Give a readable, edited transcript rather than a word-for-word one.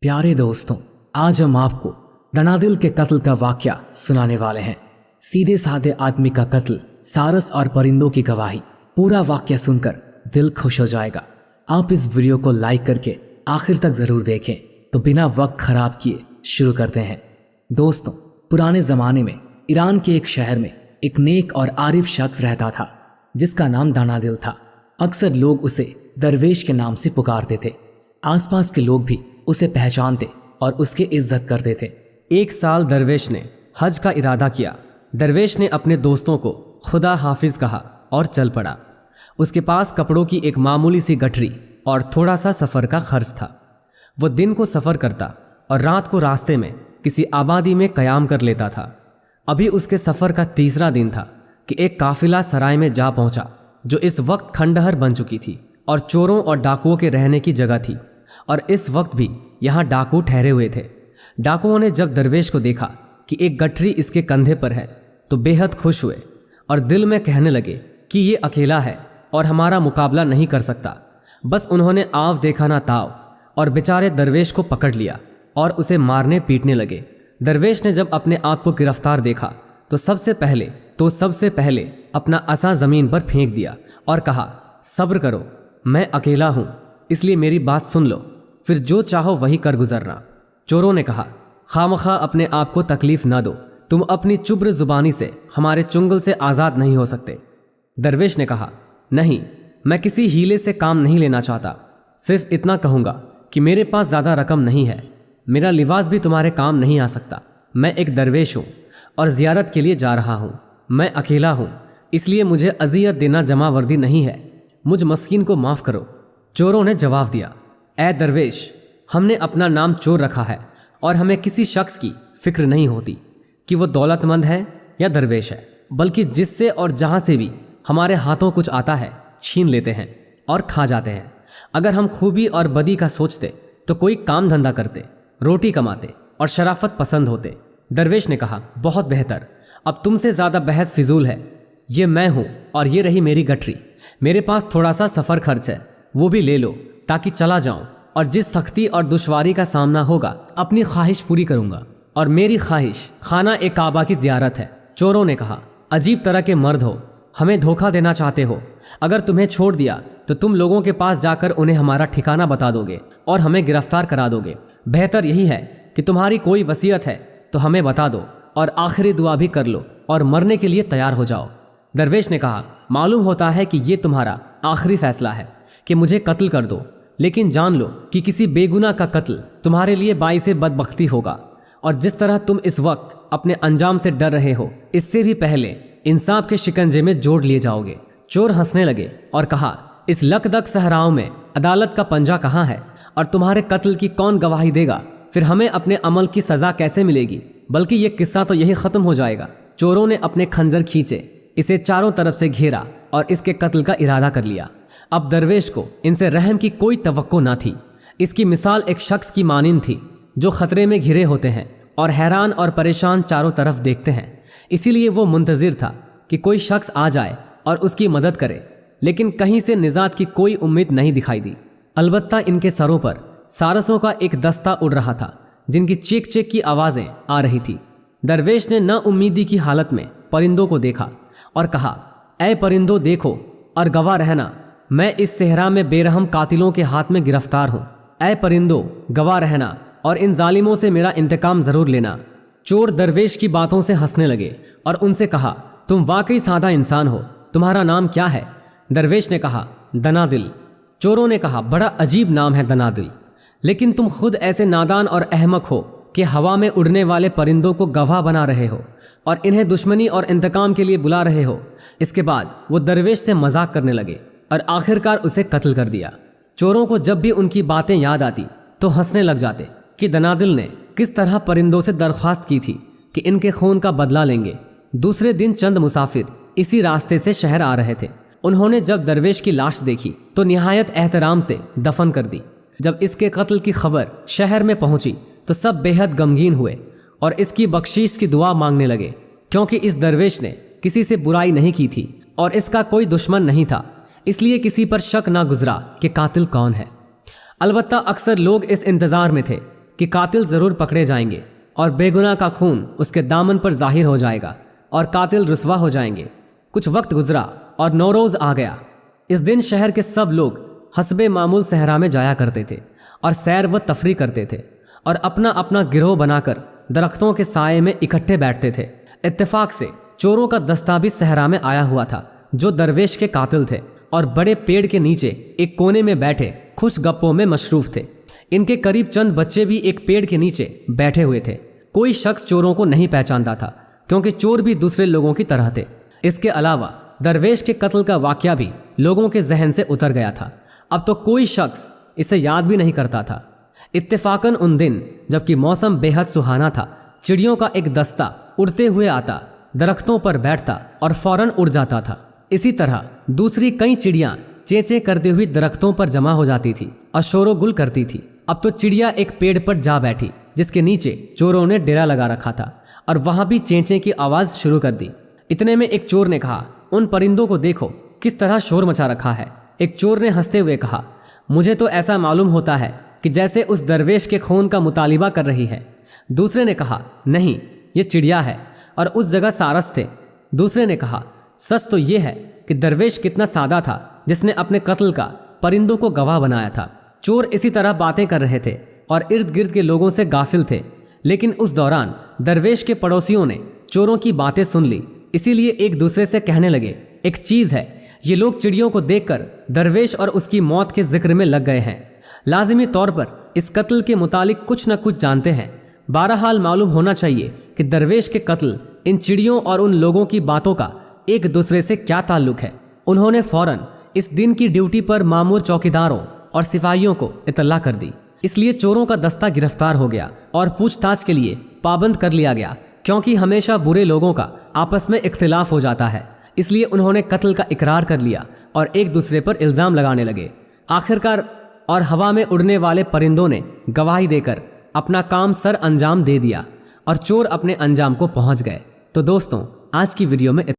प्यारे दोस्तों, आज हम आपको दनादिल के कत्ल का वाकया सुनाने वाले हैं। सीधे साधे आदमी का कत्ल, सारस और परिंदों की गवाही। पूरा वाकया सुनकर दिल खुश हो जाएगा। आप इस वीडियो को लाइक करके आखिर तक जरूर देखें। तो बिना वक्त खराब किए शुरू करते हैं। दोस्तों, पुराने जमाने में ईरान के एक शहर में एक नेक और आरिफ शख्स रहता था जिसका नाम दनादिल था। अक्सर लोग उसे दरवेश के नाम से पुकारते थे। आसपास के लोग भी उसे पहचानते और उसकी इज्जत करते थे। एक साल दरवेश ने हज का इरादा किया। दरवेश ने अपने दोस्तों को खुदा हाफिज कहा और चल पड़ा। उसके पास कपड़ों की एक मामूली सी गठरी और थोड़ा सा सफ़र का खर्च था। वो दिन को सफ़र करता और रात को रास्ते में किसी आबादी में क़याम कर लेता था। अभी उसके सफ़र का तीसरा दिन था कि एक काफिला सराय में जा पहुंचा जो इस वक्त खंडहर बन चुकी थी और चोरों और डाकुओं के रहने की जगह थी। और इस वक्त भी यहाँ डाकू ठहरे हुए थे। डाकुओं ने जब दरवेश को देखा कि एक गठरी इसके कंधे पर है तो बेहद खुश हुए और दिल में कहने लगे कि ये अकेला है और हमारा मुकाबला नहीं कर सकता। बस उन्होंने आव देखा ना ताव और बेचारे दरवेश को पकड़ लिया और उसे मारने पीटने लगे। दरवेश ने जब अपने आप को गिरफ्तार देखा तो सबसे पहले अपना असा ज़मीन पर फेंक दिया और कहा, सब्र करो, मैं अकेला हूँ, इसलिए मेरी बात सुन लो, फिर जो चाहो वही कर गुजरना। चोरों ने कहा, खामखा अपने आप को तकलीफ ना दो, तुम अपनी चुब्र जुबानी से हमारे चुंगल से आज़ाद नहीं हो सकते। दरवेश ने कहा, नहीं, मैं किसी हीले से काम नहीं लेना चाहता, सिर्फ इतना कहूँगा कि मेरे पास ज़्यादा रकम नहीं है, मेरा लिबास भी तुम्हारे काम नहीं आ सकता। मैं एक दरवेश हूँ और ज़ियारत के लिए जा रहा हूँ। मैं अकेला हूँ, इसलिए मुझे अजियत देना जमा वर्दी नहीं है, मुझ मस्कीन को माफ़ करो। चोरों ने जवाब दिया, ऐ दरवेश, हमने अपना नाम चोर रखा है और हमें किसी शख्स की फिक्र नहीं होती कि वो दौलतमंद है या दरवेश है, बल्कि जिससे और जहाँ से भी हमारे हाथों कुछ आता है छीन लेते हैं और खा जाते हैं। अगर हम खूबी और बदी का सोचते तो कोई काम धंधा करते, रोटी कमाते और शराफत पसंद होते। दरवेश ने कहा, बहुत बेहतर, अब तुमसे ज़्यादा बहस फिजूल है। ये मैं हूँ और ये रही मेरी गठरी। मेरे पास थोड़ा सा सफ़र खर्च है, वो भी ले लो ताकि चला जाऊं, और जिस सख्ती और दुश्वारी का सामना होगा अपनी ख्वाहिश पूरी करूंगा, और मेरी ख्वाहिश खाना ए काबा की ज़ियारत है। चोरों ने कहा, अजीब तरह के मर्द हो, हमें धोखा देना चाहते हो। अगर तुम्हें छोड़ दिया तो तुम लोगों के पास जाकर उन्हें हमारा ठिकाना बता दोगे और हमें गिरफ्तार करा दोगे। बेहतर यही है कि तुम्हारी कोई वसीयत है तो हमें बता दो और आखिरी दुआ भी कर लो और मरने के लिए तैयार हो जाओ। दरवेश ने कहा, मालूम होता है कि ये तुम्हारा आखिरी फैसला है कि मुझे कत्ल कर दो, लेकिन जान लो कि किसी बेगुनाह का कत्ल तुम्हारे लिए बाइसे बदबख्ती होगा, और जिस तरह तुम इस वक्त अपने अंजाम से डर रहे हो, इससे भी पहले इंसाफ के शिकंजे में जोड़ लिए जाओगे। चोर हंसने लगे और कहा, इस लकदक सहराओं में अदालत का पंजा कहाँ है और तुम्हारे कत्ल की कौन गवाही देगा? फिर हमें अपने अमल की सज़ा कैसे मिलेगी? बल्कि ये किस्सा तो यही ख़त्म हो जाएगा। चोरों ने अपने खंजर खींचे, इसे चारों तरफ से घेरा और इसके कत्ल का इरादा कर लिया। अब दरवेश को इनसे रहम की कोई तवक्को ना थी। इसकी मिसाल एक शख्स की मानिंद थी जो खतरे में घिरे होते हैं और हैरान और परेशान चारों तरफ देखते हैं। इसीलिए वो मुंतज़िर था कि कोई शख्स आ जाए और उसकी मदद करे, लेकिन कहीं से निजात की कोई उम्मीद नहीं दिखाई दी। अलबत्ता इनके सरों पर सारसों का एक दस्ता उड़ रहा था जिनकी चीख चीख की आवाज़ें आ रही थी। दरवेश ने नाउम्मीदी की हालत में परिंदों को देखा और कहा, ऐ परिंदों देखो और गवाह रहना, मैं इस सहरा में बेरहम कातिलों के हाथ में गिरफ्तार हूँ। ऐ परिंदों गवाह रहना और इन जालिमों से मेरा इंतकाम ज़रूर लेना। चोर दरवेश की बातों से हंसने लगे और उनसे कहा, तुम वाकई सादा इंसान हो, तुम्हारा नाम क्या है? दरवेश ने कहा, दनादिल। चोरों ने कहा, बड़ा अजीब नाम है दनादिल, लेकिन तुम खुद ऐसे नादान और अहमक हो कि हवा में उड़ने वाले परिंदों को गवाह बना रहे हो और इन्हें दुश्मनी और इंतकाम के लिए बुला रहे हो। इसके बाद वो दरवेश से मजाक करने लगे और आखिरकार उसे कत्ल कर दिया। चोरों को जब भी उनकी बातें याद आती तो हंसने लग जाते कि दनादिल ने किस तरह परिंदों से दरख्वास्त की थी कि इनके खून का बदला लेंगे। दूसरे दिन चंद मुसाफिर इसी रास्ते से शहर आ रहे थे। उन्होंने जब दरवेश की लाश देखी तो निहायत एहतराम से दफन कर दी। जब इसके कत्ल की खबर शहर में पहुंची तो सब बेहद गमगीन हुए और इसकी बख्शीश की दुआ मांगने लगे, क्योंकि इस दरवेश ने किसी से बुराई नहीं की थी और इसका कोई दुश्मन नहीं था, इसलिए किसी पर शक ना गुजरा कि कातिल कौन है। अलबत्ता अक्सर लोग इस इंतज़ार में थे कि कातिल ज़रूर पकड़े जाएंगे और बेगुनाह का खून उसके दामन पर जाहिर हो जाएगा और कातिल रुसवा हो जाएंगे। कुछ वक्त गुजरा और नौरोज़ आ गया। इस दिन शहर के सब लोग हस्बे मामूल सहरा में जाया करते थे और सैर व तफरी करते थे और अपना अपना गिरोह बनाकर दरख्तों के साये में इकट्ठे बैठते थे। इत्तेफाक से चोरों का दस्ता भी सहरा में आया हुआ था, जो दरवेश के कातिल थे और बड़े पेड़ के नीचे एक कोने में बैठे खुश गप्पों में मशरूफ थे। इनके करीब चंद बच्चे भी एक पेड़ के नीचे बैठे हुए थे। कोई शख्स चोरों को नहीं पहचानता था, क्योंकि चोर भी दूसरे लोगों की तरह थे। इसके अलावा दरवेश के कत्ल का वाकया भी लोगों के जहन से उतर गया था। अब तो कोई शख्स इसे याद भी नहीं करता था। इत्तेफाकन उन दिन जबकि मौसम बेहद सुहाना था, चिड़ियों का एक दस्ता उड़ते हुए आता, दरख्तों पर बैठता और फौरन उड़ जाता था। इसी तरह दूसरी कई चिड़ियां चेंचे करते हुए दरख्तों पर जमा हो जाती थी और शोरोगुल करती थी। अब तो चिड़िया एक पेड़ पर जा बैठी जिसके नीचे चोरों ने डेरा लगा रखा था और वहां भी चेंचे की आवाज शुरू कर दी। इतने में एक चोर ने कहा, उन परिंदों को देखो किस तरह शोर मचा रखा है। एक चोर ने हंसते हुए कहा, मुझे तो ऐसा मालूम होता है कि जैसे उस दरवेश के खून का मुतालिबा कर रही है। दूसरे ने कहा, नहीं, ये चिड़िया है और उस जगह सारस थे। दूसरे ने कहा, सच तो ये है कि दरवेश कितना सादा था जिसने अपने कत्ल का परिंदों को गवाह बनाया था। चोर इसी तरह बातें कर रहे थे और इर्द गिर्द के लोगों से गाफिल थे, लेकिन उस दौरान दरवेश के पड़ोसियों ने चोरों की बातें सुन ली। इसीलिए एक दूसरे से कहने लगे, एक चीज़ है, ये लोग चिड़ियों को देखकर दरवेश और उसकी मौत के जिक्र में लग गए हैं। लाजिमी तौर पर इस कत्ल के मुतालिक कुछ न कुछ जानते हैं। बहरहाल मालूम होना चाहिए कि दरवेश के कत्ल, इन चिड़ियों और उन लोगों की बातों का एक दूसरे से क्या ताल्लुक है। उन्होंने फौरन इस दिन की ड्यूटी पर मामूर चौकीदारों और सिपाहियों को इत्तला कर दी। इसलिए चोरों का दस्ता गिरफ्तार हो गया और पूछताछ के लिए पाबंद कर लिया गया, क्योंकि हमेशा बुरे लोगों का आपस में इख्तिलाफ हो जाता है। इसलिए उन्होंने कत्ल का इकरार कर लिया और एक दूसरे पर इल्ज़ाम लगाने लगे। आखिरकार और हवा में उड़ने वाले परिंदों ने गवाही देकर अपना काम सर अंजाम दे दिया और चोर अपने अंजाम को पहुंच गए। तो दोस्तों, आज की वीडियो में